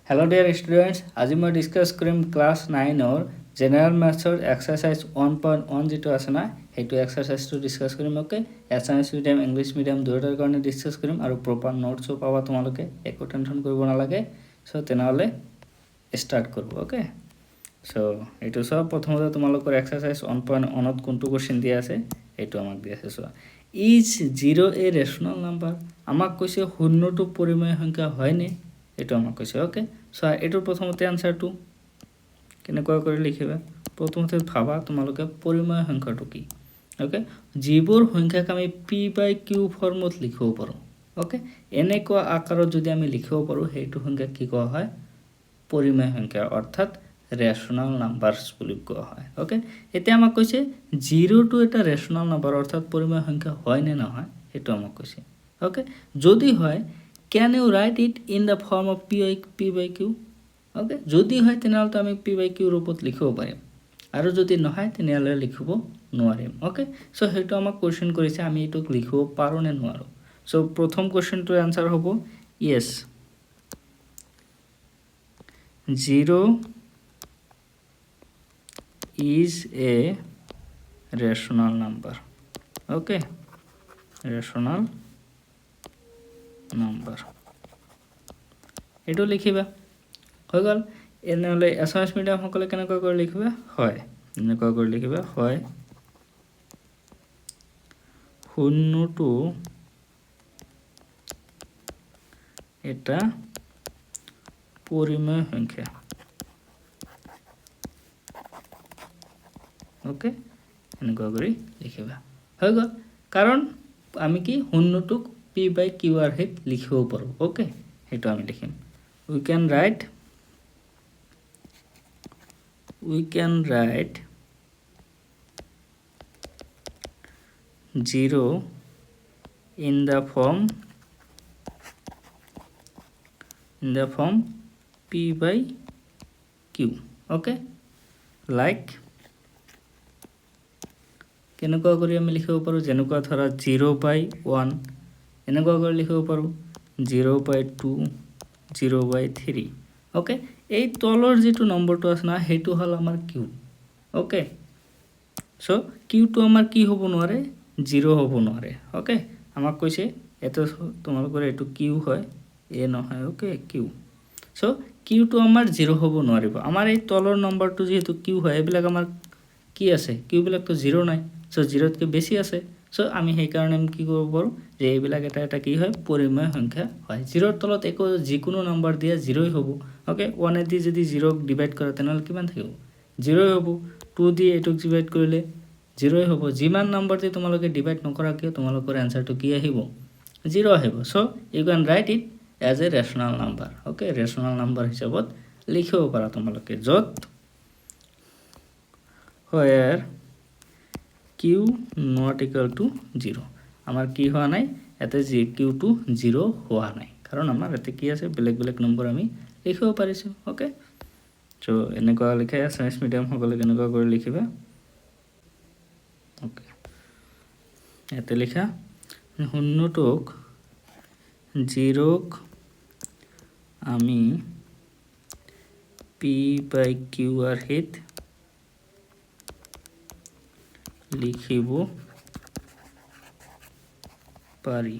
Hello dear students, আজি মই discuss কৰিম ক্লাস 9 জেনাৰেল ম্যাথছৰ এক্সাৰসাইজ 1.1 যেটো আছে না হেতু এক্সাৰসাইজটো ডিসকাস কৰিম okay Assamese medium English medium দুয়োটাৰ কাৰণে ডিসকাস কৰিম আৰু প্ৰপাৰ নোটছও পাবা তোমালোকে একো টেনচন কৰিব নালাগে সো তেনেহলে স্টাৰ্ট কৰো ওকে সো এটো সব প্ৰথমতে তোমালোকৰ এক্সাৰসাইজ 1.1 ত কোনটো কোশ্চেন দিয়া আছে এটো আমাক দিয়া আছে সো ইজ 0 এ ৰেশনাল নাম্বাৰ আমাক কৈছে শূন্যটো পৰিমেয় সংখ্যা হয়নে এটো আমাক কৈছে ওকে সো এটোৰ প্ৰথমতে আনসাৰটো কেনেকৈ কৰি লিখিবা প্ৰথমতে ভাবা তোমালোকে পৰিমেয় সংখ্যাটো কি ওকে যিবোৰ সংখ্যাক আমি p/q ফৰ্মত লিখিব পাৰো ওকে এনেকুৱা আকাৰত যদি আমি লিখিব পাৰো হেতু সংখ্যা কি কোৱা হয় পৰিমেয় সংখ্যা অৰ্থাৎ ৰেশনাল নাম্বাৰস বুলি কোৱা হয় ওকে এতিয়া আমাক কৈছে 0 টো এটা ৰেশনাল নাম্বাৰ অৰ্থাৎ পৰিমেয় সংখ্যা হয় নে নহয় হেতু আমাক কৈছে ওকে যদি হয় can you write it in the form of p/q okay যদি হয় তেনেহলে তো আমি p/q ৰূপত লিখিব পাৰিম আৰু যদি নহয় তেনেহলে লিখিব নোৱাৰিম ওকে সো হেতু আমাক কোশ্চেন কৰিছে আমি এটো লিখিব পাৰো নে নোৱাৰো সো প্ৰথম কোশ্চেনটোৰ আনসাৰ হ'ব yes 0 is a rational number okay rational number এটো লিখিবা হৈ গল এনেহলে এছামিজ মিডিয়াম সকলে কেনেকৈ কৰি লিখিবা হয় এনেকৈ কৰি লিখিবা হয় শূন্যটো এটা পৰিমেয় সংখ্যা ওকে এনেকৈ কৰি লিখিবা হৈ গল কাৰণ আমি কি শূন্যটোক p/q ৰ হেত লিখিব পাৰো ওকে হেতু আমি লিখিম we can write 0 in the form p/q okay like কেনেকুৱা কৰি আমি লিখিব পাৰো যেনেকুৱা ধৰা 0/1 এনেকুৱা কৰি লিখিব পাৰো 0/2 0/3 ওকে এই তলৰ যেটো নম্বৰটো আছে না হেতু হল আমাৰ q ওকে সো q টো আমাৰ কি হ'ব নোৱাৰে 0 হ'ব নোৱাৰে ওকে আমাক কৈছে এটো তোমালোকৰ এটো q হয় এ নহয় ওকে q সো q টো আমাৰ 0 হ'ব নোৱাৰিব আমাৰ এই তলৰ নম্বৰটো যেহেতু q হয় এবিলাক আমাৰ কি আছে q বিলাক তো 0 নাই সো 0 তকৈ বেছি আছে সো আমি সেই কাৰণে কি কৰিব পাৰো যে এইবিলাক এটা এটা কি হয় পৰিমেয় সংখ্যা হয় 0 ৰ তলত একো যিকোনো নম্বৰ দিয়া 0 হ'ব ওকে 1 এ দি যদি 0 ক ডিভাইড কৰে তেনহলে কিমান থাকিব 0 হ'ব 2 দি এটোক ডিভাইড কৰিলে 0 হ'ব যিমান নম্বৰ দি তোমালোকে ডিভাইড নকৰা কিয় তোমালোকৰ আনসাৰটো কি আহিব 0 আহিব so you can write it as a rational number okay rational number হিচাপত লিখিব পাৰা তোমালোকে যত where q not equal to 0 আমাৰ কি হোৱা নাই এতে যে q টো 0 হোৱা নাই কাৰণ আমাৰ এতে কি আছে বেলেগ বেলেগ নম্বৰ আমি লিখিব পাৰিছো ওকে সো এনেকুৱা লিখা সায়েন্স মিডিয়াম সকলে কেনেকুৱা কৰি লিখিবা ওকে এতে লিখা শূন্যটোক 0 ক আমি p/q ৰ হেত লিখিব পাৰি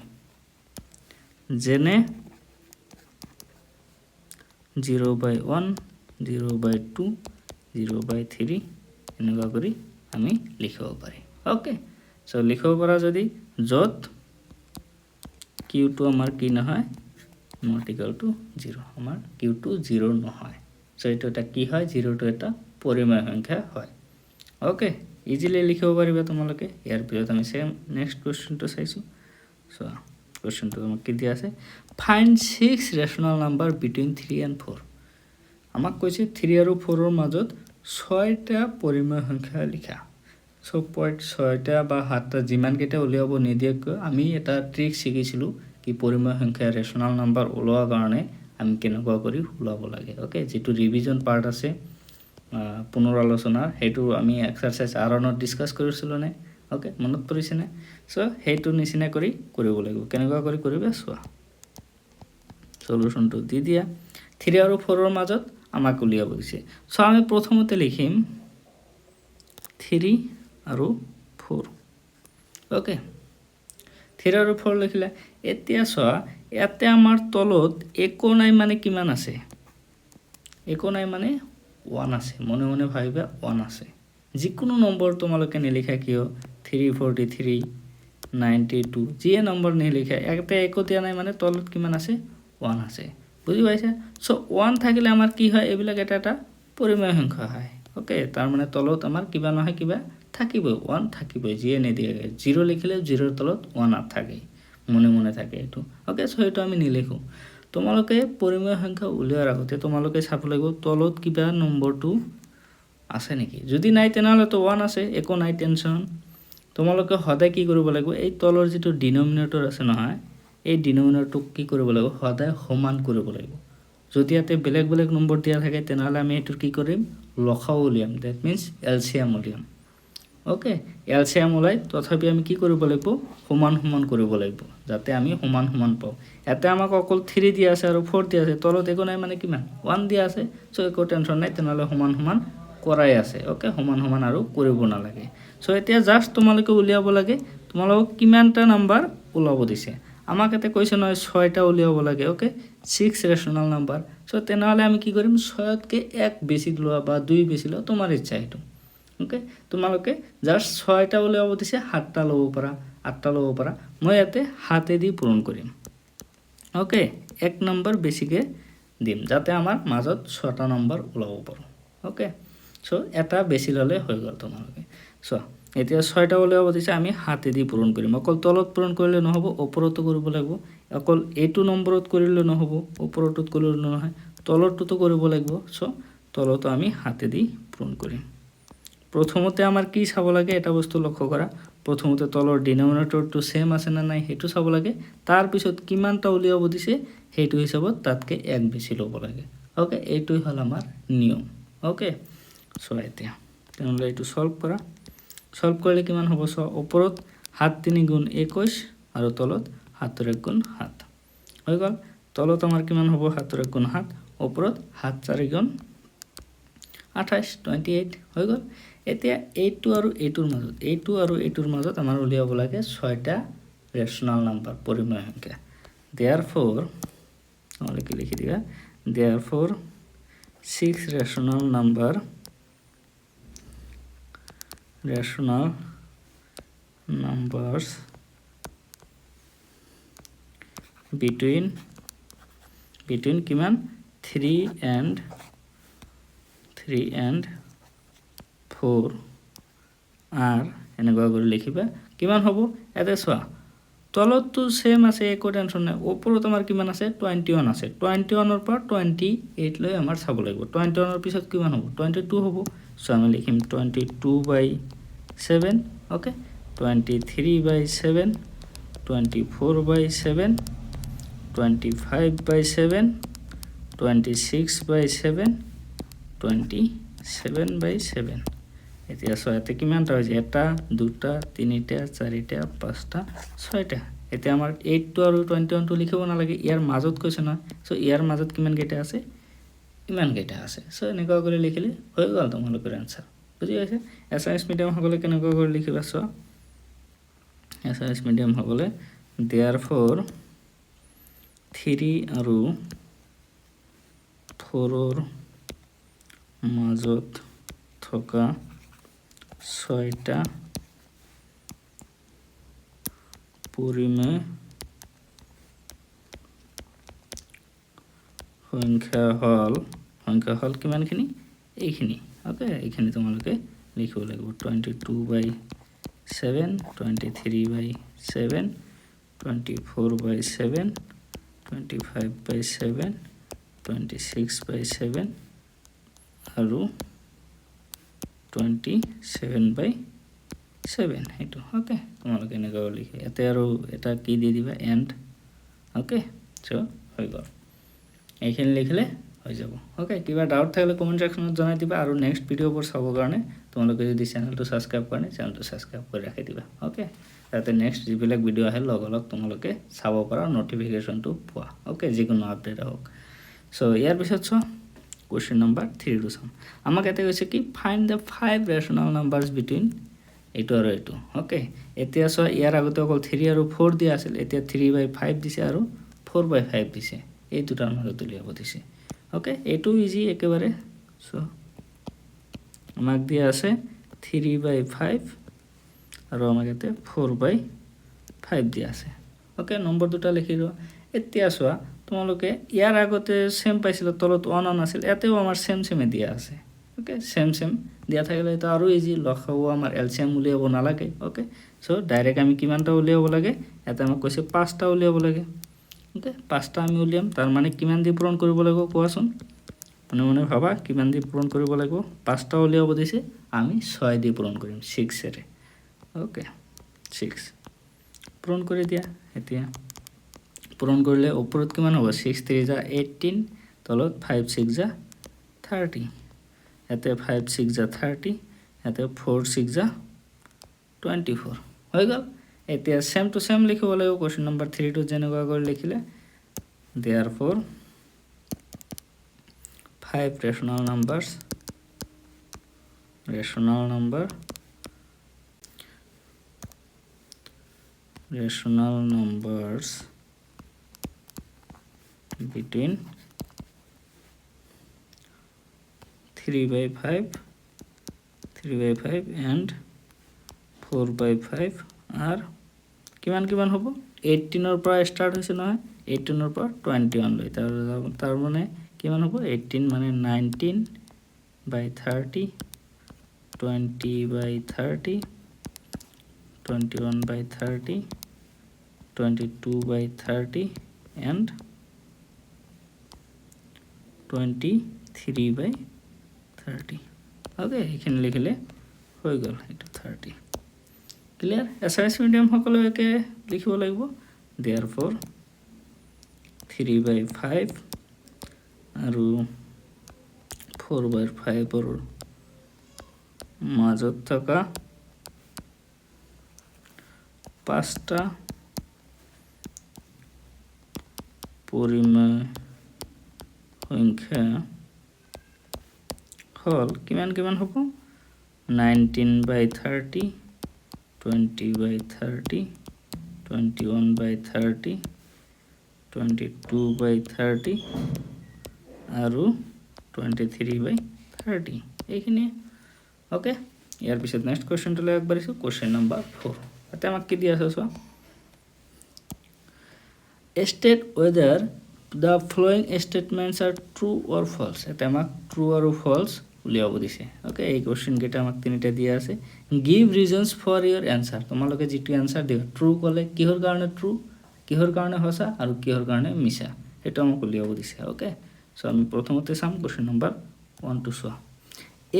যেনে 0/1 0/2 0/3 এনেকুৱা কৰি আমি লিখিব পাৰি ওকে সো লিখিব পাৰা যদি যত q টো আমাৰ কি নহয় not equal to 0 আমাৰ q টো 0 নহয় সো এটা কি হয় 0 টো এটা পৰিমেয় সংখ্যা হয় ওকে ইজিলি লিখিব পাৰিবা তোমালোকে ইয়াৰ পিছত আমি সেম নেক্সট কোশ্চেনটো চাইছো সো কোশ্চেনটো আমাক কি দিয়া আছে ফাইন্ড 6 ৰেশনাল নাম্বাৰ বিটুইন 3 and 4 আমাক কৈছে 3 আৰু 4 ৰ মাজত 6টা পৰিমেয় সংখ্যা লিখা সো পইণ্ট 6টা বা 7টা যিমান কেইটা উলিয়াব নিদিয়ক আমি এটা ট্ৰিক শিকিছিলো কি পৰিমেয় সংখ্যা ৰেশনাল নাম্বাৰ উলোৱা কাৰণে আমি কেনেকুৱা কৰি উলাব লাগে ওকে যেটো ৰিভিজন পাৰ্ট আছে পুনৰ আলোচনাৰ হেতু আমি এক্সাৰসাইজ আৰনত ডিসকাস কৰিছিলো নে ওকে মনত পৰিছে নে সো হেতু নিচিনা কৰিব লাগিব কেনেকুৱা কৰি কৰিবা সোৱা সলিউশনটো দি দিয়া 3 আৰু 4ৰ মাজত আমাক উলিয়াব দিছে সো আমি প্ৰথমতে লিখিম 3 আৰু 4 ওকে 3 আৰু 4 লিখিলে এতিয়া চোৱা ইয়াতে আমাৰ তলত একো নাই মানে কিমান আছে একো নাই মানে 1 আছে মনে মনে ভাবিবা 1 আছে যিকোনো নম্বৰ তোমালোকে নিলিখা কিয় 343 92 যিয়ে নম্বৰ নিলিখা একটা একো দিয়া নাই মানে তলত কিমান আছে 1 আছে বুজি পাইছা সো 1 থাকিলে আমাৰ কি হয় এইবিলাক এটা পৰিমেয় সংখ্যা হয় ওকে তাৰ মানে তলত আমাৰ কিবা নহয় কিবা থাকিব 1 থাকিব যিয়ে নিদিয়ে 0 লিখিলে 0 ৰ তলত 1 নাথাকে মনে মনে থাকে এটো ওকে সো এটো আমি নিলিখো তোমালোকে পৰিমেয় সংখ্যা উলিয়াৰ আগতে তোমালোকে চাব লাগিব তলত কিবা নম্বৰটো আছে নেকি যদি নাই তেনালে তো 1 আছে একো নাই টেনশন তোমালোকে সদায় কি কৰিব লাগিব এই তলৰ যেটো ডিনোমিনেটৰ আছে নহয় এই ডিনোমিনেটৰটো কি কৰিব লাগিব সদায় সমান কৰিব লাগিব যদি ইয়াতে বেলেগ বেলেগ নম্বৰ দিয়া থাকে তেনালে আমি এটো কি কৰিম লসাও উলিয়াম দ্যাট মিন্স এলসিএম উলিয়াম ওকে এলসিএম উলাই তথাপি আমি কি কৰিব লাগিব সমান সমান কৰিব লাগিব যাতে আমি সমান সমান পাও এতে আমাক অকল 3 দিয়া আছে আৰু 4 দিয়া আছে তলত একো নাই মানে কিমান 1 দিয়া আছে সো একো টেনশন নাই তেনালে সমান সমান কৰাই আছে ওকে সমান সমান আৰু কৰিব নালাগে সো এতিয়া জাস্ট তোমালোকে উলিয়াব লাগে তোমালোক কিমানটা নাম্বাৰ উলাব দিছে আমাক এতে কৈছে নহয় 6টা উলিয়াব লাগে ওকে 6 ৰেশনাল নাম্বাৰ সো তেনালে আমি কি কৰিম 6তকে 1 বেছি লোৱা বা 2 বেছি লোৱা তোমাৰ ইচ্ছা এটো ওকে তোমালোকে জাস্ট 6টা উলিয়াব দিছে 7টা লব পাৰা 8টা লব পাৰা মই ইয়াতে হাতে দি পূৰণ কৰিম ওকে 1 নম্বৰ বেছিকে দিম যাতে আমাৰ মাজত 6টা নম্বৰ উলাব পাৰো ওকে সো এটা বেছি ললে হৈ গল তোমালোকে সো এতিয়া 6টা উলিয়াব দিছে আমি হাতে দি পূৰণ কৰিম অকল তলত পূৰণ কৰিলে নহব ওপৰতো কৰিব লাগিব অকল এটো নম্বৰত কৰিলে নহব ওপৰটোত কৰিলে নহয় তলৰটোতো কৰিব লাগিব সো তলতো আমি হাতে দি পূৰণ কৰিম প্ৰথমতে আমাৰ কি চাব লাগে এটা বস্তু লক্ষ্য কৰা প্ৰথমতে তলৰ ডিনোমিনেটৰটো সেম আছে না নাই হেতু চাব লাগে তাৰ পিছত কিমানটা উলিয়াব দিছে হেতু হিচাপত তাতকে 1 বেছি লব লাগে ওকে এইটোই হল আমাৰ নিয়ম ওকে সো এতিয়া তেনলে এটো সলভ কৰা সলভ কৰিলে কিমান হ'ব সো ওপৰত 7 3 গুণ 21 আৰু তলত 7 1 গুণ 7 হৈ গল তলত আমাৰ কিমান হ'ব 7 1 গুণ 7 ওপৰত 7 4 গুণ 28 28 হৈ গল এতিয়া এইটো আৰু এইটোৰ মাজত আমাৰ উলিয়াব লাগে 6টা ৰেশনাল নাম্বাৰ পৰিমেয় সংখ্যা therefore আমরা কি লিখি দিবা therefore 6 rational numbers between কিমান 3 and 4 আর এনেকুৱা কৰি লিখিবা কিমান হ'ব এতে চোৱা তলতটো সেম আছে একো টেনশন নাই ওপৰত আমাৰ কিমান আছে 21 আছে 21 ৰ পৰা 28 লৈ আমাৰ চাব লাগিব 21 ৰ পিছত কিমান হ'ব 22 হ'ব সো আমি লিখিম 22/7 ওকে 23/7 24/7 25/7 26/7 27/7 এতিয়া সয়াতে কিমানটা হৈছে এটা দুটা তিনিটা চাৰিটা পাঁচটা ছয়টা এতিয়া আমাৰ 8 টো আৰু 21 টো লিখিব না লাগে ইয়াৰ মাজত কৈছে না সো ইয়াৰ মাজত কিমান কেইটা আছে ইমান কেইটা আছে সো এনেকুৱা কৰি লিখিলে হৈ গল তোমালোকৰ আনসাৰ বুজি পাইছে এছএস মিডিয়াম সকলে কেনেকুৱা কৰি লিখিবা সো এছএস মিডিয়াম সকলে therefore 3 আৰু 4 ৰ মাজত থকা 6টা পৰিমেয় সংখ্যা হল কিমানখিনি এইখিনি ওকে এইখিনি তোমালোকে লিখিব লাগিব 22/7 23/7 24/7 25/7 26/7 আৰু 27/7 হেতু ওকে তোমালোকে এনেকৈ লিখি এতে আৰু এটা কি দি দিবা এন্ড ওকে সো হৈ গল এইখিনি লিখিলে হৈ যাব ওকে কিবা ডাউট থাকিলে কমেন্ট সেকশনত জনাই দিবা আৰু নেক্সট ভিডিওবোৰ চাবৰ কাৰণে তোমালোকে যদি চেনেলটো সাবস্ক্ৰাইব কৰা নাই চেনেলটো সাবস্ক্ৰাইব কৰি ৰাখি দিবা ওকে তাতে নেক্সট যিবিলাক ভিডিও আহে লগ তোমালোকে চাব পাৰা নটিফিকেশনটো পোৱা ওকে যিকোনো আপডেট হওক সো ইয়াৰ পিছত চোৱা কুৱেশ্যন নম্বৰ 3 টো চাম আমাক এটা কৈছে কি find the 5 rational numbers between এইটো আৰু এইটো ওকে এতিয়া চোৱা ইয়াৰ আগতে অকল 3 আৰু 4 দিয়া আছিল এতিয়া 3/5 দিছে আৰু 4/5 দিছে এই দুটাৰ মাজত উলিয়াব দিছে ওকে এইটো ইজি একেবাৰে সো আমাক দিয়া আছে 3/5 আৰু আমাক ইয়াতে 4/5 দিয়া আছে ওকে নম্বৰ দুটা লিখি দিওঁ এতিয়া চোৱা তোমালোকে ইয়াৰ আগতে সেম পাইছিল তলত 1 আছিল এতেও আমাৰ সেমে দিয়া আছে ওকে সেম দিয়া থাকিলে এটা আৰু ইজি লখাও আমাৰ এলসিএম উলিয়াব নালাগে ওকে সো ডাইৰেক্ট আমি কিমানটা উলিয়াব লাগে এটা আমাক কৈছে 5টা উলিয়াব লাগে ওকে 5টা আমি উলিয়াম তাৰ মানে কিমান দি পূৰণ কৰিব লাগিব কোৱাচোন মনে ভাবা কিমান দি পূৰণ কৰিব লাগিব 5টা উলিয়াব দিছে আমি 6 দি পূৰণ কৰিম 6 এৰে ওকে 6 পূৰণ কৰি দিয়া এতিয়া পূৰণ কৰিলে ওপৰত কিমান হ'ব 6 3 যা 18 তলত 5 6 যা 30 এতে 5 6 যা 30 এতে 4 6 যা 24 হৈ গল এতিয়া সেম টু সেম লিখিব লাগিব কোৱেশ্চন নম্বৰ 3 টো যেনেকুৱা কৰি লিখিলে therefore 5 rational numbers between 3/5 and 4/5 আর কিমান হ'ব 18 ৰ পৰা স্টাৰ্ট হৈছে নহয় 18 ৰ পৰা 21 লৈ তাৰ মানে কিমান হ'ব 18 মানে 19/30 20/30 21/30 22/30 and 23/30 ওকে এখানে লিখলে হৈ গল এটা 30 ক্লিয়ার এসএস মিডিয়াম সকলো একে লিখিব লাগিব therefore 3/5 আৰু 4/5 ৰ মাজত থকা 5টা পরিমেয় সংখ্যা হল কিমান হ'ব 19/30 20/30 21/30 22/30 আৰু 23/30 এইখিনি ওকে ইয়াৰ পিছত নেক্সট কোৱেশ্চনটো লৈ আগবাঢ়িছো কোৱেশ্চন নম্বৰ 4 এটা আমাক কি দিয়া আছে চোৱা state whether the following statements are true or false এটা আমাক true আৰু false উলিয়াব দিছে ওকে এই কোৱেশ্চন কেইটা আমাক তিনিটা দিয়া আছে give reasons for your answer তোমালোকে যেটো আনসার দিবা true কলে কিহৰ কাৰণে true কিহৰ কাৰণে সঁচা আৰু কিহৰ কাৰণে মিছা এটা আমাক উলিয়াব দিছে ওকে সো আমি প্ৰথমতে চাম কোৱেশ্চন নম্বৰ 1 টু চোৱা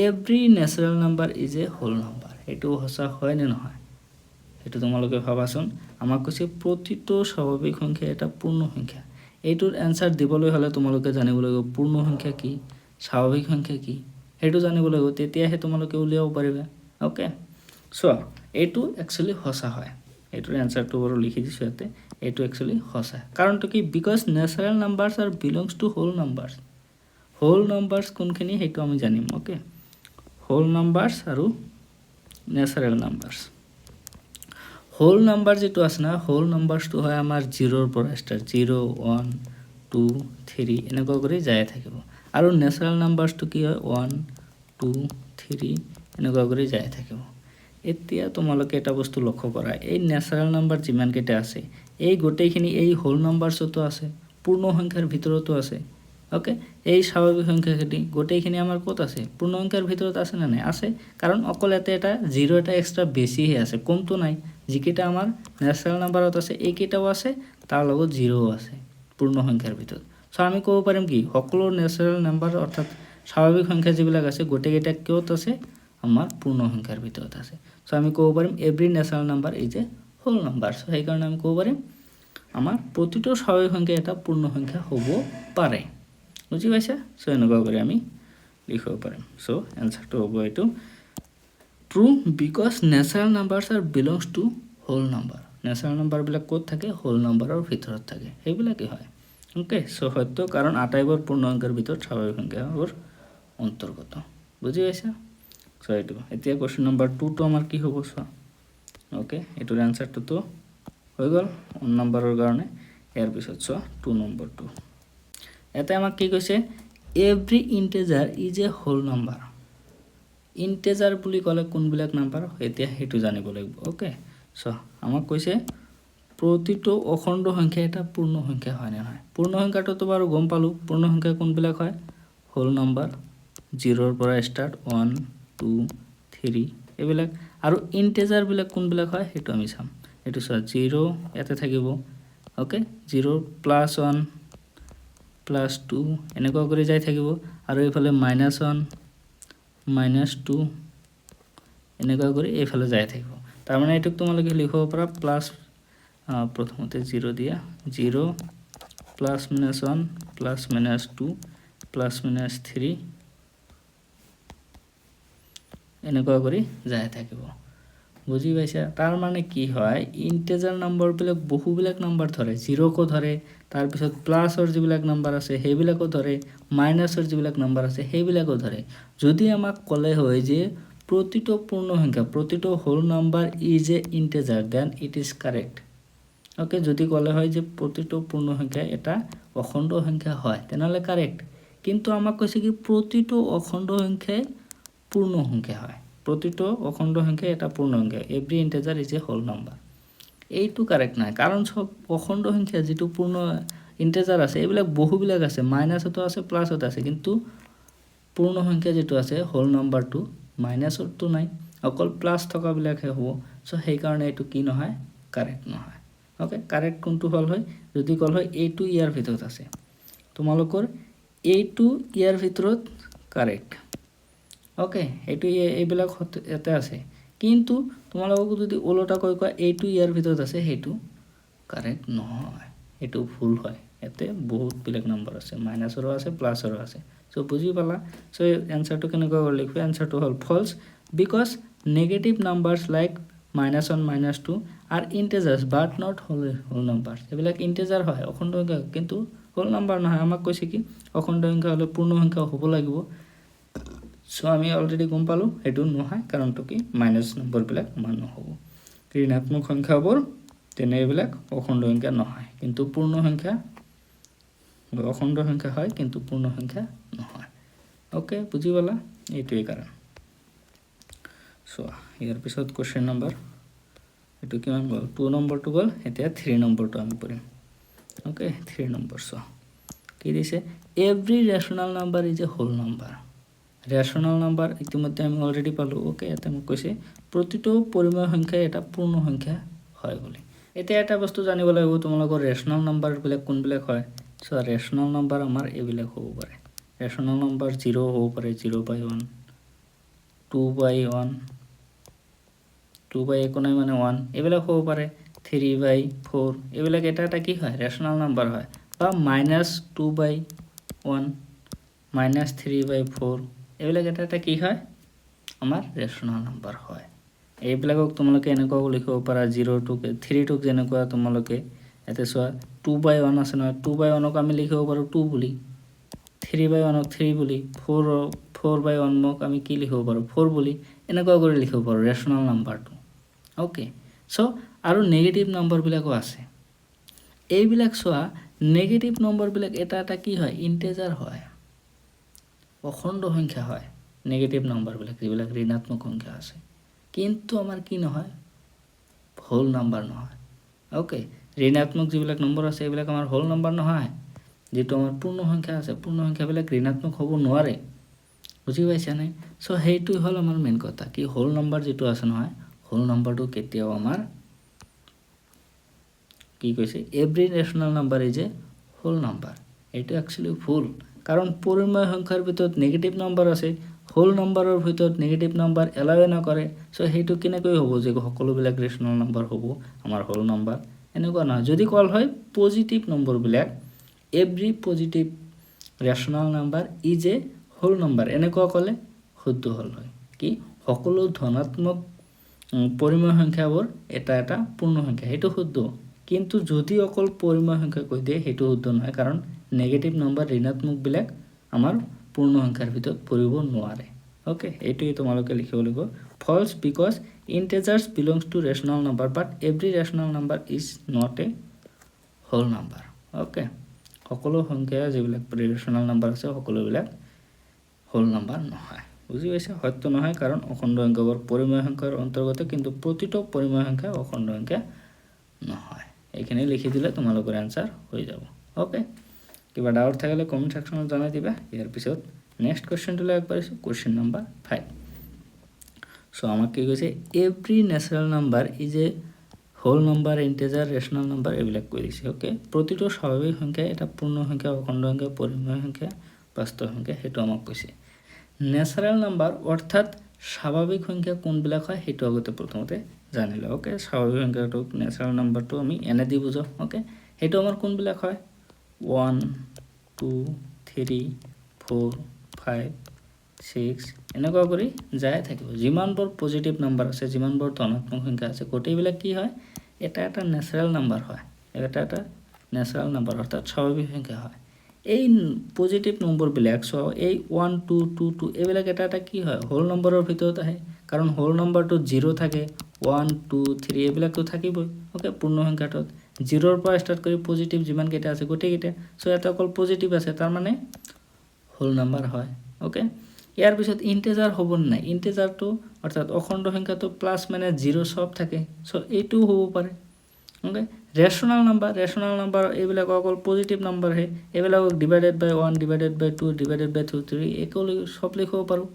every natural number is a whole number এটো সঁচা হয় নে নহয় এটো তোমালোকে ভাবাচোন আমাক কৈছে প্ৰতিটো স্বাভাৱিক সংখ্যা এটা পূৰ্ণ সংখ্যা এইটোৰ আনসাৰ দিবলৈ হলে তোমালোকে জানিব লাগিব পূৰ্ণ সংখ্যা কি স্বাভাৱিক সংখ্যা কি হেতু জানিব লাগিব তেতিয়াহে তোমালোকে উলিয়াব পাৰিবা ওকে সো এইটো একচুয়ালি সঁচা হয় এইটোৰ আনসাৰটো বড় লিখি দিছো ইয়াতে এইটো একচুয়ালি সঁচা কাৰণটো কি because natural numbers are belongs to whole numbers কোনখিনি হেতু আমি জানিম ওকে হোল নাম্বাৰস আৰু ন্যাচাৰাল নাম্বাৰস হোল নাম্বাৰ যেটো আছে না হোল নাম্বাৰসটো হয় আমাৰ 0 ৰ পৰা স্টাৰ্ট 0 1 2 3 এনেকৈ কৰি যায় থাকিব আৰু ন্যাচাৰাল নাম্বাৰসটো কি হয় 1 2 3 এনেকৈ কৰি যায় থাকিব এতিয়া তোমালোকে এটা বস্তু লক্ষ্য কৰা এই ন্যাচাৰাল নাম্বাৰ যিমান কেইটা আছে এই গোটেইখিনি এই হোল নাম্বাৰসটো আছে পূৰ্ণ সংখ্যাৰ ভিতৰতো আছে ওকে এই স্বাভাৱিক সংখ্যাখিনি গোটেইখিনি আমাৰ ক'ত আছে পূৰ্ণ সংখ্যাৰ ভিতৰত আছে না নাই আছে কাৰণ অকল এটা 0 এটা এক্সট্ৰা বেছি হে আছে কমটো নাই যিকেইটা আমাৰ ন্যাচাৰাল নাম্বাৰত আছে এইকেইটাও আছে তাৰ লগত 0 আছে পূৰ্ণ সংখ্যাৰ ভিতৰত সো আমি ক'ব পাৰিম কি সকলো ন্যাচাৰাল নাম্বাৰ অৰ্থাৎ স্বাভাৱিক সংখ্যা যিবিলাক আছে গোটেইকেইটা কিয়ত আছে আমাৰ পূৰ্ণ সংখ্যাৰ ভিতৰত আছে সো আমি ক'ব পাৰিম every natural number is a whole number so এই কাৰণে আমি ক'ব পাৰিম আমাৰ প্ৰতিটো স্বাভাৱিক সংখ্যা এটা পূৰ্ণ সংখ্যা হ'ব পাৰে বুজি পাইছা সো এনেকুৱা কৰি আমি লিখিব পাৰিম সো আনসাৰটো হ'ব এইটো true because natural numbers are belongs to whole number natural number বিলাক ক'ত থাকে হোল নাম্বাৰৰ ভিতৰত থাকে সেইবিলাকে হয় ওকে সো সত্য কাৰণ আটাইবোৰ পূৰ্ণ সংখ্যাৰ ভিতৰত স্বাভাৱিক সংখ্যাবোৰ অন্তৰ্গত বুজি পাইছা সো এইটো এতিয়া কোৱেশ্চন নম্বৰ 2 টো আমাৰ কি হ'ব চোৱা ওকে এটোৰ আনসাৰটো তো হৈ গ'ল 1 নম্বৰৰ কাৰণে ইয়াৰ পিছত চোৱা 2 নম্বৰটো এটা আমাক কি কৈছে every integer is a whole number integer বুলি ক'লে কোনবিলাক নাম্বাৰ এতিয়া হেতু জানিব লাগিব ওকে সো আমাক কৈছে প্ৰতিটো অখণ্ড সংখ্যা এটা পূৰ্ণ সংখ্যা হয় না নহয় পূৰ্ণ সংখ্যাটো তো বাৰু গম পালো পূৰ্ণ সংখ্যা কোনবিলাক হয় হোল নাম্বাৰ 0 ৰ পৰা স্টাৰ্ট 1 2 3 এবিলাক আৰু ইন্টিজাৰ বিলাক কোনবিলাক হয় হেতু আমি চাম এটো চোৱা 0 এতে থাকিব ওকে 0 +1 +2 এনেকুৱা কৰি যাই থাকিব আৰু এইফালে -1 -2 এনেকুৱা কৰি এইফালে যাই থাকিব তাৰ মানে এটুক তোমালোকে লিখিব পাৰা প্লাস প্ৰথমতে 0 দিয়া 0 +-1 +-2 +-3 এনেকুৱা কৰি যাই থাকিব বুজি পাইছা তাৰ মানে কি হয় ইন্টিজাৰ নাম্বাৰ বিলাক বহুবিলাক নাম্বাৰ ধৰে 0 কো ধৰে তাৰ পিছত প্লাসৰ যিবিলাক নাম্বাৰ আছে হেবিলাকো ধৰে মাইনাসৰ যিবিলাক নাম্বাৰ আছে হেবিলাকো ধৰে যদি আমাক ক'লে হয় যে প্ৰতিটো পূৰ্ণ সংখ্যা প্ৰতিটো whole number is a integer then it is correct okay যদি ক'লে হয় যে প্ৰতিটো পূৰ্ণ সংখ্যা এটা অখণ্ড সংখ্যা হয় তেনেহলে কাৰেক্ট কিন্তু আমাক কৈছে কি প্ৰতিটো অখণ্ড সংখ্যাই পূৰ্ণ সংখ্যা হয় প্ৰতিটো অখণ্ড সংখ্যা এটা পূৰ্ণ সংখ্যা every integer is a whole number এইটো কাৰেক্ট নাই কাৰণ সব অখণ্ড সংখ্যা যেটো পূৰ্ণ ইন্টিজাৰ আছে এইবিলাক বহুবিলাক আছে মাইনাসতো আছে প্লাসতো আছে কিন্তু পূৰ্ণ সংখ্যা যেটো আছে হোল নাম্বাৰটো মাইনাসতো নাই অকল প্লাস থকা বিলাকহে হ'ব সো সেই কাৰণে এটো কি নহয় কাৰেক্ট নহয় ওকে কাৰেক্ট কোনটো হল হয় যদি কল হয় এইটো ইয়াৰ ভিতৰত আছে তোমালোকৰ এইটো ইয়াৰ ভিতৰত কারেক্ট ওকে এইটো এইবিলাক এতে আছে কিন্তু তোমালোকক যদি ওলটা কয় কয় এইটো ইয়াৰ ভিতৰত আছে হেতু কাৰেক্ট নহয় এটো ভুল হয় এতে বহুত বিলেক নাম্বাৰ আছে মাইনাসৰো আছে প্লাসৰো আছে সো বুজি পালা সো আনসাৰটো কেনেকৈ লিখবে আনসাৰটো হল false because negative numbers like -1 -2 are integers but not whole number এবিলাক ইন্টিজার হয় অখণ্ড সংখ্যা কিন্তু হোল নাম্বার নহয় আমাক কৈছে কি অখণ্ড সংখ্যা হলে পূৰ্ণ সংখ্যা হ'ব লাগিব সো আমি অলৰেডি গম পালো এটো নহয় কাৰণটো কি মাইনাস নম্বৰ বিলাক মান হ'ব ঋণাত্মক সংখ্যাবোৰ তেনে এবিলাক অখণ্ড সংখ্যা নহয় কিন্তু পূৰ্ণ সংখ্যা অখণ্ড সংখ্যা হয় কিন্তু পূৰ্ণ সংখ্যা নহয় ওকে বুজি পালা এইটোই কাৰণ সো ইয়াৰ পিছত কোৱেশ্চন নম্বৰ এটো কিমান গল 2 নম্বৰটো গল এতিয়া 3 নম্বৰটো আমি পঢ়িম ওকে 3 নম্বৰ সো কি দিছে every rational number is a whole number rational number ইতিমধ্যে আমি অলৰেডি পালো ওকে এটা মোক কৈছে প্ৰতিটো পৰিমেয় সংখ্যা এটা পূৰ্ণ সংখ্যা হয় বুলি এতিয়া এটা বস্তু জানিব লাগিব তোমালোকৰ ৰেশনাল নাম্বাৰ বিলাক কোনবিলাক হয় সো ৰেশনাল নাম্বাৰ আমাৰ এবিলাক হ'ব পাৰে ৰেশনাল নাম্বাৰ 0 হ'ব পাৰে 0/1 2/1 2/1 নাই মানে 1 এবিলাক হ'ব পাৰে 3/4 এবিলাক এটা এটা কি হয় ৰেশনাল নাম্বাৰ হয় বা -2/1 -3/4 এবিলাক এটা এটা কি হয় আমাৰ ৰেশনাল নাম্বাৰ হয় এইবিলাকক তোমালোকে এনেকুৱা লিখিব পাৰা 0 টু 3 টু যেনেকুৱা তোমালোকে এতে চোৱা 2/1 আছে নহয় 2/1 ক আমি লিখিব পাৰো 2 বুলি 3/1 ক 3 বুলি 4/1 মোক আমি কি লিখিব পাৰো 4 বুলি এনেকুৱা কৰি লিখিব পাৰো ৰেশনাল নাম্বাৰটো ওকে সো আৰু নেগেটিভ নাম্বাৰ বিলাকো আছে এইবিলাক চোৱা নেগেটিভ নম্বৰ বিলাক এটা এটা কি হয় ইন্টিজাৰ হয় অখণ্ড সংখ্যা হয় নেগেটিভ নাম্বাৰ বিলাক যিবিলাক ঋণাত্মক সংখ্যা আছে কিন্তু আমাৰ কি নহয় হোল নাম্বাৰ নহয় ওকে ঋণাত্মক যিবিলাক নম্বৰ আছে এইবিলাক আমাৰ হোল নাম্বাৰ নহয় যেটো আমাৰ পূৰ্ণ সংখ্যা আছে পূৰ্ণ সংখ্যা বিলাক ঋণাত্মক হ'ব নোৱাৰে বুজি পাইছা নে সো হেইটো হল আমাৰ মেইন কথা কি হোল নাম্বাৰ যেটো আছে নহয় হোল নাম্বাৰটো কেতিয়াও আমাৰ কি কৈছে every rational number is a whole number এটো একচুয়ালি ভুল কাৰণ পৰিমেয় সংখ্যাৰ ভিতৰত নেগেটিভ নাম্বাৰ আছে হোল নাম্বাৰৰ ভিতৰত নেগেটিভ নাম্বাৰ এলাও নকৰে সো হেইটো কেনেকৈ হ'ব যে সকলো বিলাক ৰেশনাল নাম্বাৰ হ'ব আমাৰ হোল নাম্বাৰ এনেকুৱা নহয় যদি কল হয় পজিটিভ নম্বৰ বিলাক every positive rational number is a whole number এনেকুৱা ক'লে শুদ্ধ হল হয় কি সকলো ধনাত্মক পৰিমেয় সংখ্যাবোৰ এটা এটা পূৰ্ণ সংখ্যা হেতু শুদ্ধ কিন্তু যদি অকল পৰিমেয় সংখ্যা কৈ দিয়ে সেইটো শুদ্ধ নহয়, কাৰণ নেগেটিভ নম্বৰ ঋণাত্মকবিলাক আমাৰ পূৰ্ণ সংখ্যাৰ ভিতৰত পৰিব নোৱাৰে। ওকে, এইটোৱে তোমালোকে লিখিব লাগিব। False because integers belongs to rational number but every rational number is not a whole number. Okay, সকলো সংখ্যা যিবিলাক ৰেচনেল নাম্বাৰ আছে সকলোবিলাক হোল নাম্বাৰ নহয়। বুজি পাইছে? সত্য নহয়, কাৰণ অখণ্ড সংখ্যাবোৰ পৰিমেয় সংখ্যাৰ অন্তৰ্গত, কিন্তু প্ৰতিটো পৰিমেয় সংখ্যা অখণ্ড সংখ্যা নহয়। এইখিনি লিখি দিলে তোমালোকৰ এনসাৰ হৈ যাব। ওকে, কিবা ডাউট থাকিলে কমেন্ট সেকশনত জনাই দিবা। ইয়াৰ পিছত নেক্সট কুৱেশ্যনটোলৈ আগবাঢ়িছোঁ, কুৱেশ্যন নম্বৰ 5। সো আমাক কি কৈছে, every natural number is a whole number, integer, rational number এইবিলাক কৈ দিছে। ওকে, প্ৰতিটো স্বাভাৱিক সংখ্যা এটা পূৰ্ণ সংখ্যা, অখণ্ড সংখ্যা, পৰিমেয় সংখ্যা, বাস্তৱ সংখ্যা, সেইটো আমাক কৈছে। ন্যাচাৰাল নাম্বাৰ অৰ্থাৎ স্বাভাৱিক সংখ্যা কোনবিলাক হয় সেইটো আগতে প্ৰথমতে জানি লওঁ। ওকে, স্বাভাৱিক সংখ্যাটোক ন্যাচাৰাল নাম্বাৰটো আমি এনে দি বুজাওঁ। ওকে, সেইটো আমাৰ কোনবিলাক হয়, 1 2 3 4 5 6 এনেকুৱা কৰি যায় থাকিব। যিমানবোৰ পজিটিভ নাম্বাৰ আছে, যিমানবোৰ ধনাত্মক সংখ্যা আছে, গোটেইবিলাক কি হয়, এটা এটা ন্যাচাৰাল নাম্বাৰ হয়। এটা এটা ন্যাচাৰাল নাম্বাৰ অৰ্থাৎ স্বাভাৱিক সংখ্যা হয়। এই পজিটিভ নম্বৰবিলাক চ' এই 1 2 2 2 এইবিলাক এটা এটা কি হয়, হোল নম্বৰৰ ভিতৰত আহে, কাৰণ হোল নম্বৰটো 0 থাকে, 1 2 3 এইবিলাকতো থাকিবই। ওকে, পূৰ্ণ সংখ্যাটোত 0ৰ পৰা ষ্টাৰ্ট কৰি পজিটিভ যিমানকেইটা আছে গোটেইকেইটা, চ' এটা অকল পজিটিভ আছে, তাৰমানে হোল নাম্বাৰ হয়। ওকে, ইয়াৰ পিছত ইন্টিজাৰ হ'ব নাই, ইন্টিজাৰটো অৰ্থাৎ অখণ্ড সংখ্যাটো প্লাছ মানে 0 সব থাকে, চ' এইটোও হ'ব পাৰে। ওকে, ৰেচনেল নাম্বাৰ এইবিলাক অকল পজিটিভ নাম্বাৰহে, এইবিলাকক ডিভাইডেড বাই 1 ডিভাইডেড বাই 2 ডিভাইডেড বাই 2 3 একো সব লিখিব পাৰোঁ।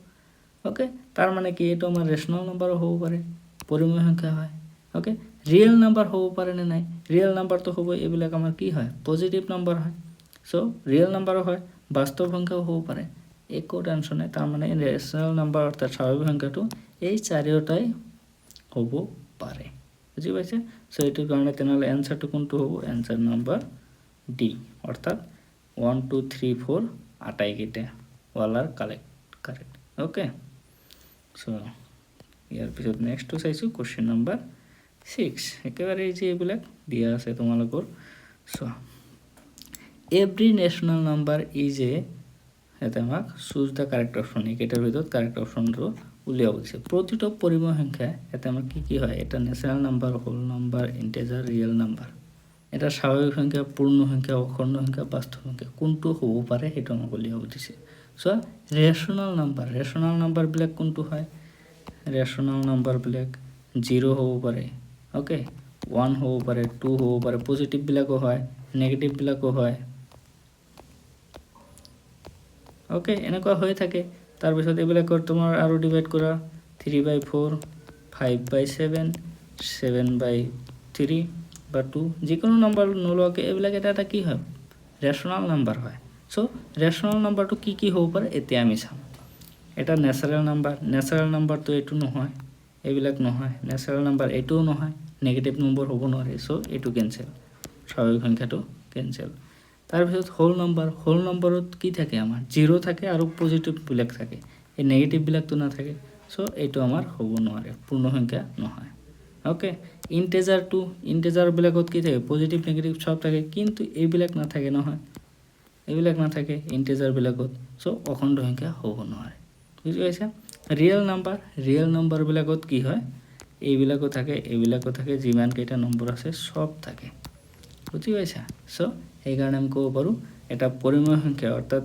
ওকে, তাৰ মানে কি এইটো আমাৰ ৰেচনেল নাম্বাৰো হ'ব পাৰে, পৰিমেয় সংখ্যা হয়। ওকে, ৰিয়েল নাম্বাৰ হ'ব পাৰে নে নাই, ৰিয়েল নাম্বাৰটো হ'ব, এইবিলাক আমাৰ কি হয়, পজিটিভ নাম্বাৰ হয়, চ' ৰিয়েল নাম্বাৰো হয়, বাস্তৱ সংখ্যাও হ'ব পাৰে, একো টেনশ্যন নাই। তাৰমানে ৰেচনেল নাম্বাৰ অৰ্থাৎ স্বাভাৱিক সংখ্যাটো এই চাৰিওটাই হ'ব পাৰে। বুজি পাইছে? চ' এইটোৰ কাৰণে তেনেহ'লে এনসাৰটো কোনটো হ'ব, এনসাৰ নম্বৰ ডি, অৰ্থাৎ 1 2 3 4 আটাইকেইটা অল আৰ কাৰেক্ট। ওকে, চ' ইয়াৰ পিছত নেক্সটটো চাইছোঁ, কুৱেশ্যন নম্বৰ 6। একেবাৰে এই যে এইবিলাক দিয়া আছে তোমালোকৰ। So' every national number is a, ইয়াতে আমাক চুজ দ্য কাৰেক্ট অপশ্যন, এইকেইটাৰ ভিতৰত কাৰেক্ট অপশ্যনটো উলিয়াব দিছে। প্ৰতিটো পৰিমেয় সংখ্যা ইয়াতে আমাৰ কি হয়, এটা natural number, whole number, integer, real number, এটা স্বাভাৱিক সংখ্যা, পূৰ্ণ সংখ্যা, অখণ্ড সংখ্যা, বাস্তৱ সংখ্যা, কোনটো হ'ব পাৰে সেইটো আমাক উলিয়াব দিছে। চ' ৰেচনেল নাম্বাৰবিলাক কোনটো হয়, ৰেচনেল নাম্বাৰবিলাক 0 হ'ব পাৰে, ওকে, 1 হ'ব পাৰে, 2 হ'ব পাৰে, পজিটিভবিলাকো হয়, নেগেটিভবিলাকো হয়। ওকে, এনেকুৱা হৈ থাকে। তাৰপিছত এইবিলাকৰ তোমাৰ আৰু ডিভাইড কৰা 3/4 5/7 7/3 বা 2, যিকোনো নাম্বাৰ নোলোৱাকৈ এইবিলাক এটা এটা কি হয়, ৰেচনেল নাম্বাৰ হয়। চ' ৰেচনেল নাম্বাৰটো কি কি হ'ব পাৰে এতিয়া আমি চাম। এটা ন্যাচাৰাল নাম্বাৰটো এইটো নহয়, এইবিলাক নহয়, ন্যাচাৰাল নাম্বাৰ এইটোও নহয়, নেগেটিভ নম্বৰ হ'ব নোৱাৰে, চ' এইটো কেঞ্চেল, স্বাভাৱিক সংখ্যাটো কেঞ্চেল। তাৰপিছত হোল নম্বৰত কি থাকে, আমাৰ 0 থাকে আৰু পজিটিভবিলাক থাকে, এই নেগেটিভবিলাকতো নাথাকে, চ' এইটো আমাৰ হ'ব নোৱাৰে, পূৰ্ণ সংখ্যা নহয়। ওকে, ইন্টিজাৰবিলাকত কি থাকে, পজিটিভ নেগেটিভ সব থাকে, কিন্তু এইবিলাক নাথাকে নহয়, এইবিলাক নাথাকে ইন্টিজাৰবিলাকত, চ' অখণ্ড সংখ্যা হ'ব নোৱাৰে। বুজি পাইছা? ৰিয়েল নাম্বাৰবিলাকত কি হয়, এইবিলাকো থাকে, যিমানকেইটা নম্বৰ আছে সব থাকে। বুজি পাইছা? চ' সেইকাৰণে আমি ক'ব পাৰোঁ এটা পৰিমেয় সংখ্যা অৰ্থাৎ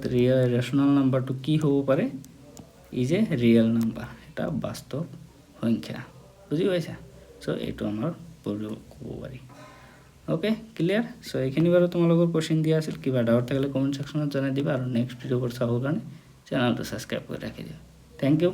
ৰেচনেল নাম্বাৰটো কি হ'ব পাৰে, ইজ এ ৰিয়েল নাম্বাৰ, এটা বাস্তৱ সংখ্যা। বুজি পাইছা? চ' এইটো আমাৰ ক'ব পাৰি। Okay, clear? চ' এইখিনি বাৰু তোমালোকৰ কুৱেশ্যন দিয়া আছিল। কিবা ডাউট থাকিলে কমেণ্ট ছেকশ্যনত জনাই দিবা, আৰু নেক্সট ভিডিঅ'বোৰ চাবৰ কাৰণে চেনেলটো ছাবস্ক্ৰাইব কৰি ৰাখি দিবা। Thank U.